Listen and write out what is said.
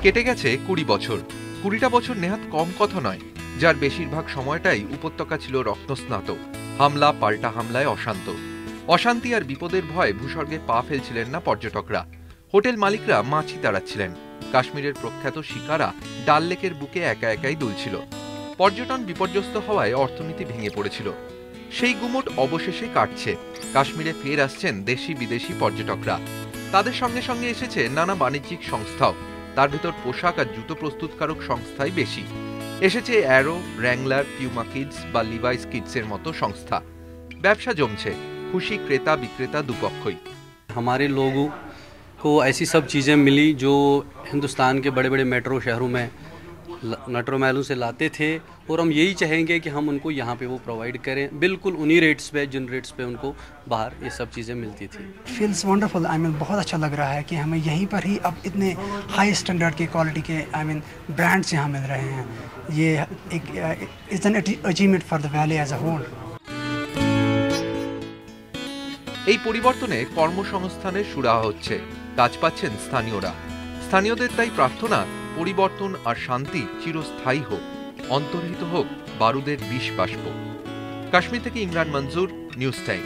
কেটে গেছে ২০ বছর। ২০টা বছর নেহাত কম কথা নয়, যার বেশিরভাগ সময়টাই উপত্যকা ছিল রক্তস্নাত, হামলা পাল্টা হামলায় অশান্ত। অশান্তি আর বিপদের ভয়ে ভূস্বর্গে পা ফেলছিলেন না পর্যটকরা। হোটেল মালিকরা মাছি তাড়াচ্ছিলেন। কাশ্মীরের প্রখ্যাত শিকারা ডাল লেকের বুকে একা একাই দুলছিল। পর্যটন বিপর্যস্ত হওয়ায় অর্থনীতি ভেঙে পড়েছিল। সেই গুমট অবশেষে কাটছে। কাশ্মীরে ফের আসছেন দেশি বিদেশি পর্যটকরা। তাদের সঙ্গে সঙ্গে এসেছে নানা বাণিজ্যিক সংস্থাও। তার ভেতর পোশাক আর জুতো প্রস্তুতকারক সংস্থাই বেশি। এসেছে অ্যারো, র্যাংলার, পিউমা কিডস বা লিভাইস কিডসের মতো সংস্থা। ব্যবসা জমছে, খুশি ক্রেতা বিক্রেতা দুপক্ষই। हमारे लोगों को ऐसी सब चीज़ें मिली जो हिंदुस्तान के बड़े बड़े मेट्रो शहरों में मेट्रो महलों से लाते थे, और हम यही चाहेंगे कि हम उनको यहाँ पे वो प्रोवाइड करें, बिल्कुल उन्हीं रेट्स पे जिन रेट्स पे उनको बाहर ये सब चीज़ें मिलती थी। Feels wonderful. बहुत अच्छा लग रहा है कि हमें यहीं पर ही अब इतने हाई स्टैंडर्ड की क्वालिटी के ब्रांड्स यहाँ मिल रहे हैं। ये एक it's an achievement for the valley as a whole. এই পরিবর্তনে কর্মসংস্থানের সুরাহা হচ্ছে, কাজ পাচ্ছেন স্থানীয়রা। স্থানীয়দের তাই প্রার্থনা, পরিবর্তন আর শান্তি চিরস্থায়ী হোক, অন্তর্হিত হোক বারুদের বিষ বাষ্প। কাশ্মীর থেকে ইমরান মঞ্জুর, নিউজ টাইম।